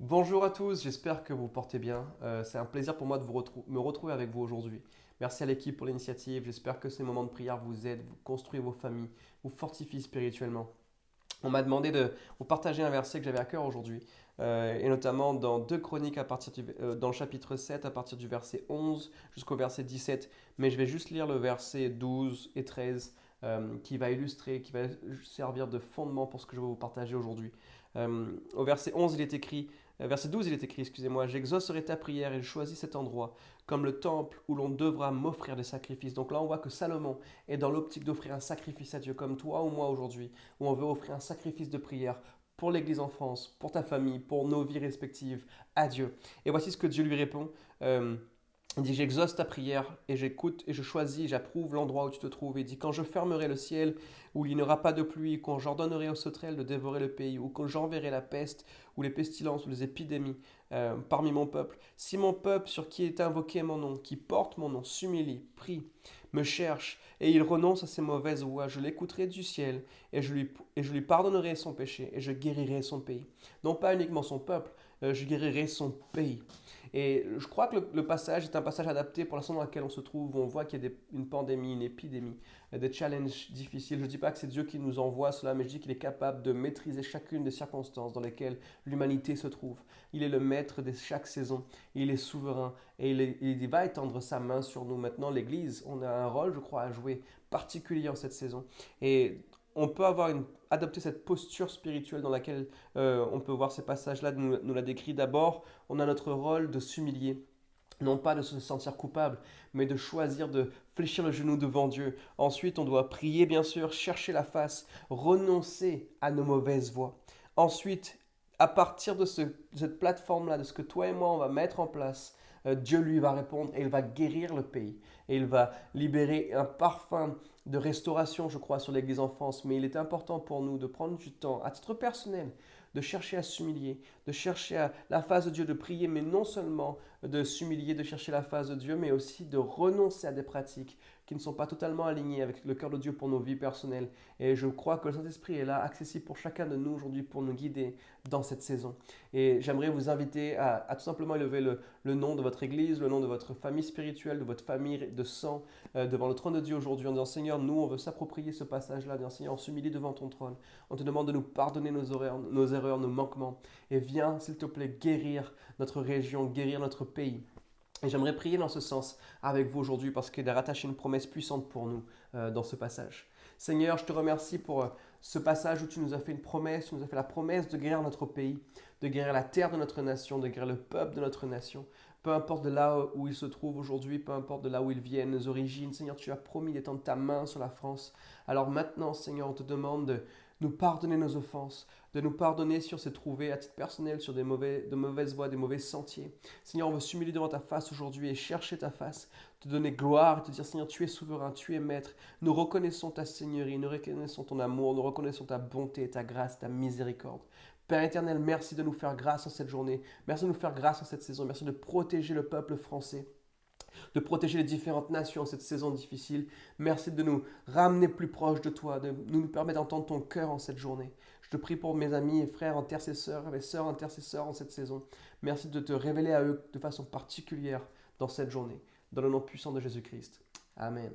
Bonjour à tous, j'espère que vous vous portez bien. C'est un plaisir pour moi de me retrouver avec vous aujourd'hui. Merci à l'équipe pour l'initiative. J'espère que ces moments de prière vous aident, vous construisent vos familles, vous fortifient spirituellement. On m'a demandé de vous partager un verset que j'avais à cœur aujourd'hui, et notamment dans 2 Chroniques dans le chapitre 7 à partir du verset 11 jusqu'au verset 17. Mais je vais juste lire le verset 12 et 13 qui va illustrer, qui va servir de fondement pour ce que je vais vous partager aujourd'hui. Au verset 11, il est écrit, verset 12, il est écrit, excusez-moi, j'exaucerai ta prière et je choisis cet endroit comme le temple où l'on devra m'offrir des sacrifices. Donc là, on voit que Salomon est dans l'optique d'offrir un sacrifice à Dieu, comme toi ou moi aujourd'hui, où on veut offrir un sacrifice de prière pour l'Église en France, pour ta famille, pour nos vies respectives, à Dieu. Et voici ce que Dieu lui répond. Il dit, j'exauce ta prière et j'écoute et je choisis, j'approuve l'endroit où tu te trouves. Et il dit, quand je fermerai le ciel où il n'y aura pas de pluie, quand j'ordonnerai aux sauterelles de dévorer le pays, ou quand j'enverrai la peste, ou les pestilences, ou les épidémies parmi mon peuple, si mon peuple sur qui est invoqué mon nom, qui porte mon nom, s'humilie, prie, me cherche, et il renonce à ses mauvaises voies, je l'écouterai du ciel, et je lui pardonnerai son péché, et je guérirai son pays. Non pas uniquement son peuple, je guérirai son pays. Et je crois que le passage est un passage adapté pour la situation dans laquelle on se trouve, où on voit qu'il y a une pandémie, une épidémie, des challenges difficiles. Je ne dis pas que c'est Dieu qui nous envoie cela, mais je dis qu'il est capable de maîtriser chacune des circonstances dans lesquelles l'humanité se trouve. Il est le maître de chaque saison, il est souverain, et il va étendre sa main sur nous. Maintenant, l'Église, on a un rôle, je crois, à jouer particulier en cette saison. Et on peut adopter cette posture spirituelle dans laquelle on peut voir ces passages-là nous la décrit. D'abord, on a notre rôle de s'humilier. Non pas de se sentir coupable, mais de choisir de fléchir le genou devant Dieu. Ensuite, on doit prier, bien sûr, chercher la face, renoncer à nos mauvaises voies. Ensuite, à partir de cette plateforme-là, de ce que toi et moi, on va mettre en place, Dieu lui va répondre et il va guérir le pays. Et il va libérer un parfum de restauration, je crois, sur l'Église en France. Mais il est important pour nous de prendre du temps, à titre personnel, de chercher à s'humilier, de chercher à la face de Dieu, de prier, mais non seulement de s'humilier, de chercher la face de Dieu, mais aussi de renoncer à des pratiques qui ne sont pas totalement alignées avec le cœur de Dieu pour nos vies personnelles. Et je crois que le Saint-Esprit est là, accessible pour chacun de nous aujourd'hui pour nous guider dans cette saison. Et j'aimerais vous inviter à tout simplement élever le nom de votre Église, le nom de votre famille spirituelle, de votre famille de sang, devant le trône de Dieu aujourd'hui en disant Seigneur, nous on veut s'approprier ce passage-là, disant Seigneur, on s'humilie devant ton trône. On te demande de nous pardonner nos erreurs, nos manquements. Et viens, s'il te plaît, guérir notre région, guérir notre pays. Et j'aimerais prier dans ce sens avec vous aujourd'hui parce qu'il est rattaché une promesse puissante pour nous dans ce passage. Seigneur, je te remercie pour ce passage où tu nous as fait une promesse, tu nous as fait la promesse de guérir notre pays, de guérir la terre de notre nation, de guérir le peuple de notre nation. Peu importe de là où il se trouve aujourd'hui, peu importe de là où ils viennent, nos origines, Seigneur, tu as promis d'étendre ta main sur la France. Alors maintenant, Seigneur, on te demande de nous pardonner nos offenses, de nous pardonner si on s'est trouvé à titre personnel sur de mauvaises voies, des mauvais sentiers. Seigneur, on veut s'humilier devant ta face aujourd'hui et chercher ta face, te donner gloire et te dire Seigneur, tu es souverain, tu es maître. Nous reconnaissons ta seigneurie, nous reconnaissons ton amour, nous reconnaissons ta bonté, ta grâce, ta miséricorde. Père éternel, merci de nous faire grâce en cette journée. Merci de nous faire grâce en cette saison. Merci de protéger le peuple français, de protéger les différentes nations en cette saison difficile. Merci de nous ramener plus proche de toi, de nous permettre d'entendre ton cœur en cette journée. Je te prie pour mes amis et frères intercesseurs, mes sœurs intercesseurs en cette saison. Merci de te révéler à eux de façon particulière dans cette journée. Dans le nom puissant de Jésus-Christ. Amen.